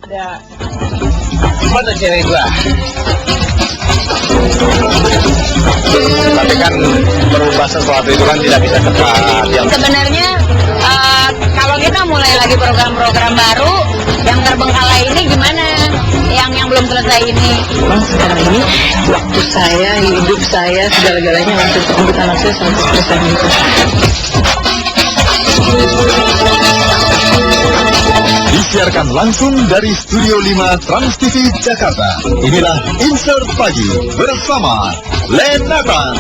Ada foto cewek gua. Tapi kan berubah sesuatu itu kan tidak bisa cepat. Sebenarnya kalau kita mulai lagi program-program baru yang terbengkalai ini gimana? Yang belum selesai ini? Sekarang ini waktu saya, hidup saya, segala-galanya untuk anak saya 100% itu. Disiarkan langsung dari Studio 5 Trans TV Jakarta. Inilah Insert Pagi bersama Lenatan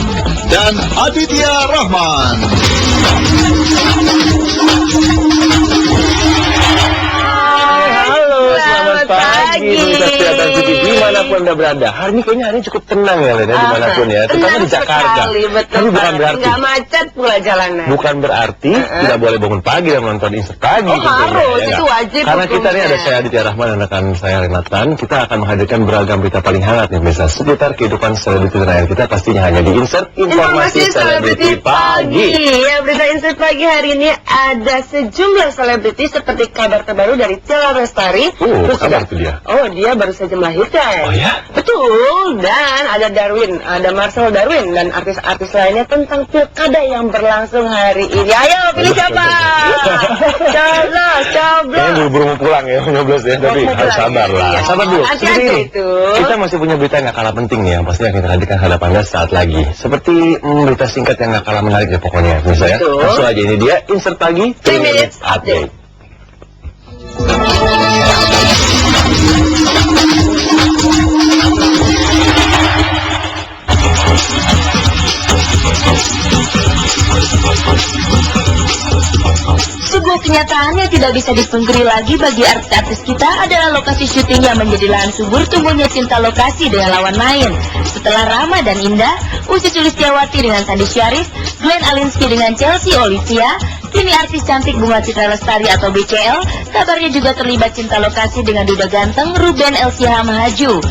dan Aditya Rahman. Halo, selamat pagi. Kelihatan TV dimanapun Anda berada. Hari ini kayaknya hari cukup tenang ya, Lena, dimanapun ya. Terutama di Jakarta. Tapi bukan berarti nggak macet pula jalanan. bukan berarti tidak boleh bangun pagi dan menonton Insert Pagi. Oh, harus, ya, itu wajib. Karena kita ini ada saya Aditya Rahman dan rekan saya Renatan. Kita akan menghadirkan beragam berita paling hangat yang bisa seputar kehidupan selebriti terakhir kita, pastinya hanya di Insert Informasi Selebriti Pagi. Ya, berita Insert Pagi hari ini ada sejumlah selebriti seperti kabar terbaru dari Tia Lestari. Terus kabar itu dia. Oh, dia baru saja melahirkan. Oh ya? Betul. Dan ada Darwin, ada Marcel Darwin dan artis-artis lainnya tentang pilkada yang berlangsung hari ini. Ayo pilih siapa? Coblos. Kayaknya buru-buru mau pulang ya, 15 ya, tapi harus sabar lah. Iya. Sabar dulu. Hati-hati Seperti ini, itu. kita masih punya berita yang gak kalah penting nih, yang pastinya kita hadirkan hadapan Anda saat lagi. Seperti berita singkat yang gak kalah menarik ya pokoknya. Misalnya, Betul. langsung aja ini dia Insert Pagi 3 minutes update. Sebuah kenyataan yang tidak bisa dipungkiri lagi bagi artis-artis kita adalah lokasi syuting yang menjadi lahan subur tumbuhnya cinta lokasi dengan lawan main. Setelah Rama dan Indah, Uci Sulistyawati dengan Sandi Syarif, Glenn Alinsky dengan Chelsea Olivia, kini artis cantik Bunga Citra Lestari atau BCL, kabarnya juga terlibat cinta lokasi dengan duda ganteng Ruben Elsiha Mahaju.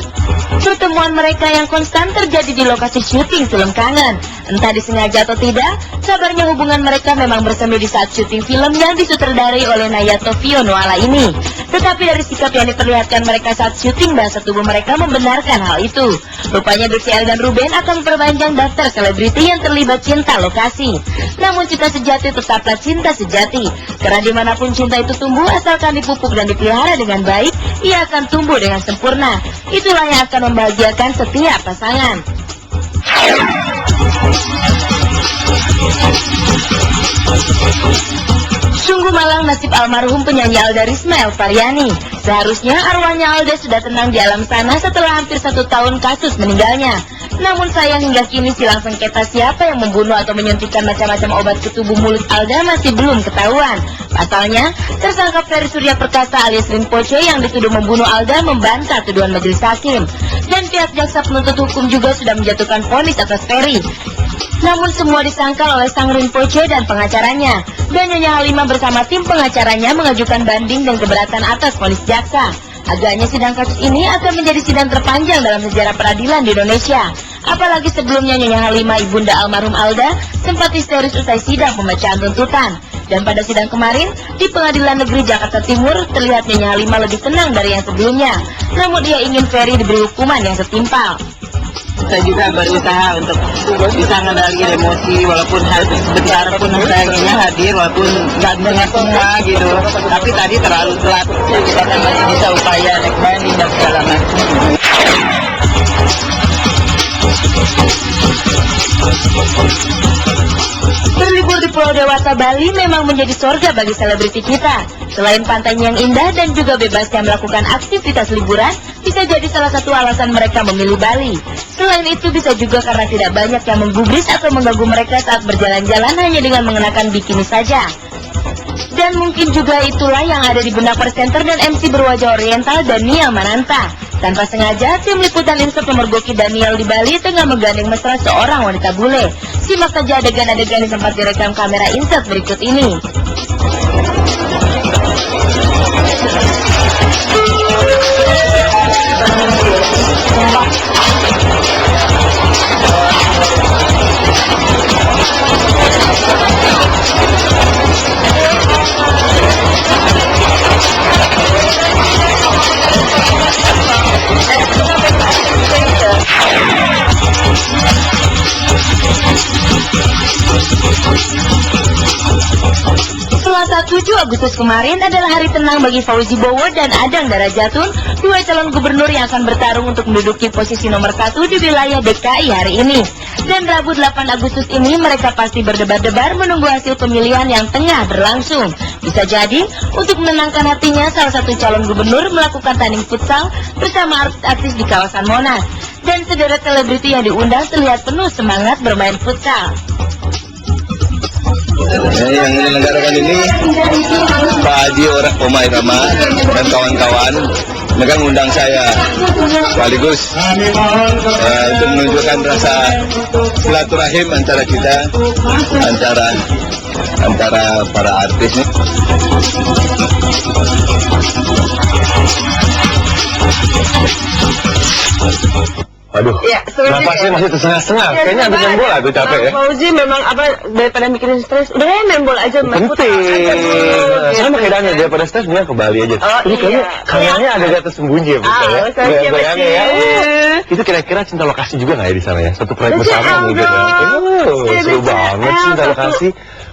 Pertemuan mereka yang konstan terjadi di lokasi syuting film Kangen. Entah disengaja atau tidak, kabarnya hubungan mereka memang bersemi di saat syuting film yang disutradarai oleh Nayato Fionoala ini. Tetapi dari sikap yang diperlihatkan mereka saat syuting, bahasa tubuh mereka membenarkan hal itu. Rupanya BCL dan Ruben akan memperpanjang daftar selebriti yang terlibat cinta lokasi. Namun cinta sejati tetaplah cinta sejati. Karena dimanapun cinta itu tumbuh, asalkan dipupuk dan dipelihara dengan baik, ia akan tumbuh dengan sempurna. Itulah yang akan membahagiakan setiap pasangan. Sungguh malang nasib almarhum penyanyi Alda Risma Elvariani. Seharusnya arwahnya Alda sudah tenang di alam sana setelah hampir 1 tahun kasus meninggalnya. Namun sayang hingga kini silang sengketa siapa yang membunuh atau menyuntikkan macam-macam obat ke tubuh mulut Alda masih belum ketahuan. Pasalnya, tersangka Ferry Surya Perkasa alias Rinpoche yang dituduh membunuh Alda membantah tuduhan majelis hakim. Dan pihak jaksa penuntut hukum juga sudah menjatuhkan vonis atas Ferry. Namun semua disangkal oleh sang Rinpoche dan pengacaranya. Dan Nyonya Halimah bersama tim pengacaranya mengajukan banding dan keberatan atas vonis jaksa. Agaknya sidang kasus ini akan menjadi sidang terpanjang dalam sejarah peradilan di Indonesia. Apalagi sebelumnya Nyonya Halimah ibunda almarhum Alda sempat histeris usai sidang pembacaan tuntutan. Dan pada sidang kemarin di Pengadilan Negeri Jakarta Timur terlihat Nyonya Halimah lebih tenang dari yang sebelumnya. Namun dia ingin Ferry diberi hukuman yang setimpal. Saya juga berusaha untuk bisa mengendalikan emosi, walaupun sebentar pun saya inginnya hadir, walaupun nggak dengar semua gitu. Tapi tadi terlalu telat, kita masih bisa upaya naik banding dan segala macam. Berlibur di Pulau Dewata Bali memang menjadi surga bagi selebriti kita. Selain pantainya yang indah dan juga bebasnya melakukan aktivitas liburan, bisa jadi salah satu alasan mereka memilih Bali. Selain itu bisa juga karena tidak banyak yang menggubris atau mengganggu mereka saat berjalan-jalan hanya dengan mengenakan bikini saja. Dan mungkin juga itulah yang ada di benak presenter dan MC berwajah oriental Daniel Mananta. Tanpa sengaja, tim liputan Insert memergoki Daniel di Bali tengah menggandeng mesra seorang wanita bule. Simak saja adegan-adegan yang sempat direkam kamera Insert berikut ini. 7 Agustus kemarin adalah hari tenang bagi Fauzi Bowo dan Adang Darajatun, dua calon gubernur yang akan bertarung untuk menduduki posisi nomor 1 di wilayah DKI hari ini. Dan Rabu 8 Agustus ini mereka pasti berdebar-debar menunggu hasil pemilihan yang tengah berlangsung. Bisa jadi untuk menenangkan hatinya, salah satu calon gubernur melakukan tanding futsal bersama artis-artis di kawasan Monas. Dan sederet selebriti yang diundang terlihat penuh semangat bermain futsal. Yang menyelenggarakan ini Pak Haji Oma Irama dan kawan-kawan. Mereka mengundang saya sekaligus untuk menunjukkan rasa silaturahim antara kita, antara para artis ini. Waduh, Ya, sebenarnya- napasnya masih tersengah-sengah. Kayaknya habis main bola tuh capek ya. Fauzi memang daripada mikirin stres, udah main bola aja, main futsal Penting. aja dulu, Sama gitu. kayak Daniel, daripada stres dia ke Bali aja. Oh, Ini kayaknya iya. kameranya agak tersembunyi ya, Bunda, ya. saya Goyang-goyangnya ya. siap-siap. Itu kira-kira cinta lokasi juga nggak ya di sana ya? Satu proyek Betul, bersama mungkin ya. dong. Seru Betul, banget cinta satu. lokasi.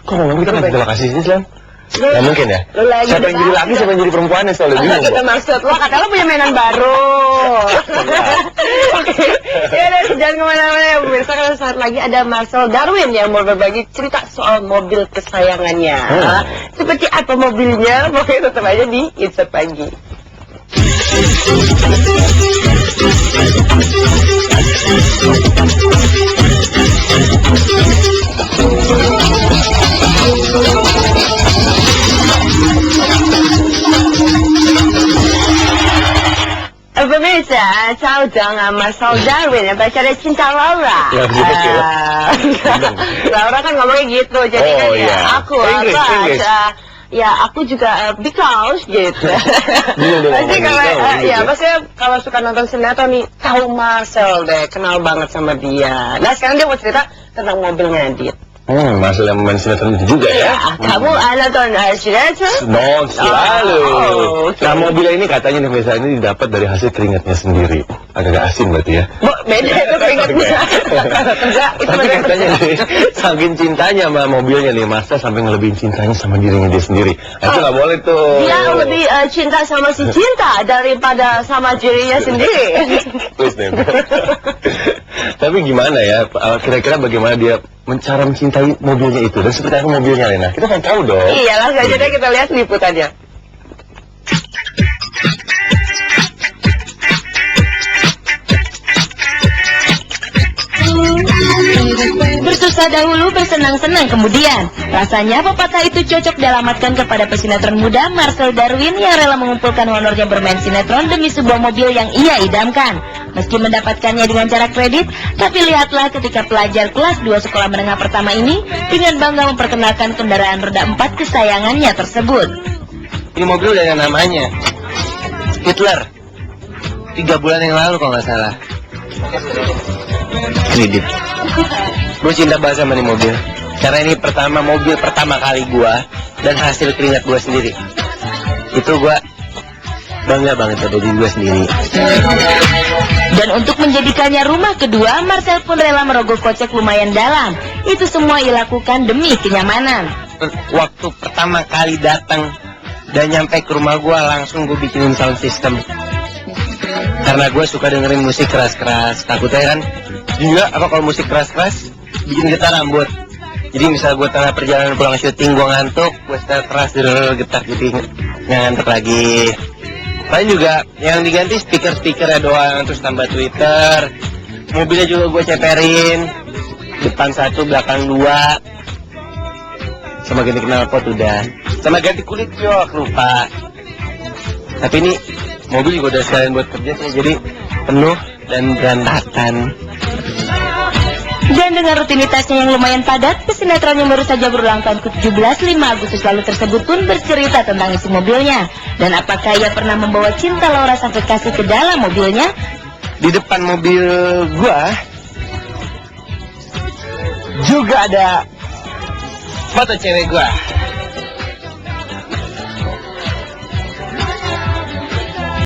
Kok ngomong kita kan cinta lokasi sini, Slam? Nggak mungkin ya? Lu lagi Siapa yang jadi laki, siapa yang jadi perempuannya selalu bingung. Kata maksud lo, kata lo punya mainan baru. Oke, ya udah, jangan kemana-mana ya pemirsa, karena saat lagi ada Marcel Darwin yang mau berbagi cerita soal mobil kesayangannya. Seperti apa mobilnya, pokoknya tetap aja di Insert Pagi. Pemirsa, tahu dong Marcel Darwin yang pacarnya Cinta Laura. Ya, begitu ya. Laura kan ngomongnya gitu, jadi Oh, kan ya iya. aku Inggris, apa? Inggris. Ya aku juga because gitu. Iya, dia Pasti ngomong kalau gitu, ya gitu. maksudnya kalau suka nonton sinetron nih tahu Marcel deh, kenal banget sama dia. Nah sekarang dia mau cerita tentang mobilnya Dit. Marcel yang main sinetron itu juga ya. Kamu nonton sinetron? Non selalu. Oh, oke. Nah mobilnya ini katanya nih misalnya ini didapat dari hasil keringatnya sendiri. Agak asin berarti ya. Beda itu keringatnya. Enggak, itu Tapi benar. katanya nih, saking cintanya sama mobilnya nih, Marcel sampai ngelebihin cintanya sama dirinya dia sendiri. Nah, itu nggak boleh tuh. Dia lebih cinta sama si Cinta daripada sama dirinya sendiri. Terus nih. Tapi gimana ya? Kira-kira bagaimana dia cara mencintai mobilnya itu dan seperti apa mobilnya Lena? Kita kan tahu dong. Iya, langsung aja deh kita lihat liputannya. Bersusah dahulu, bersenang-senang kemudian. Rasanya pepatah itu cocok dialamatkan kepada pesinetron muda Marcel Darwin yang rela mengumpulkan honornya bermain sinetron demi sebuah mobil yang ia idamkan. Meski mendapatkannya dengan cara kredit, tapi lihatlah ketika pelajar kelas 2 sekolah menengah pertama ini dengan bangga memperkenalkan kendaraan roda 4 kesayangannya tersebut. Ini mobil udah ada namanya, Hitler. 3 bulan yang lalu kalau nggak salah. Kredit. Gue cinta banget sama ini mobil. Karena ini mobil pertama kali gue dan hasil keringat gue sendiri. Itu gue bangga banget pada diri gue sendiri. Dan untuk menjadikannya rumah kedua, Marcel pun rela merogoh kocek lumayan dalam. Itu semua ia lakukan demi kenyamanan. Waktu pertama kali datang dan nyampe ke rumah gue, langsung gue bikinin sound system. Karena gue suka dengerin musik keras-keras. Takutnya kan juga kalau musik keras-keras bikin getar rambut. Jadi misal gue tengah perjalanan pulang syuting, gue ngantuk, gue setel keras, getar gitu, nggak ngantuk lagi. Paling juga yang diganti speaker-speakernya doang, terus tambah Twitter. Mobilnya juga gue ceperin, depan 1, belakang 2. Sama ganti knalpot udah, sama ganti kulit jok lupa. Tapi ini mobil juga udah sekalian buat kerja sih, jadi penuh dan berantakan. Dan dengan rutinitasnya yang lumayan padat, pesinetron yang baru saja berulang tahun ke-17 5 Agustus lalu tersebut pun bercerita tentang isi mobilnya. Dan apakah ia pernah membawa Cinta Laura sampai kasih ke dalam mobilnya? Di depan mobil gua juga ada foto cewek gua.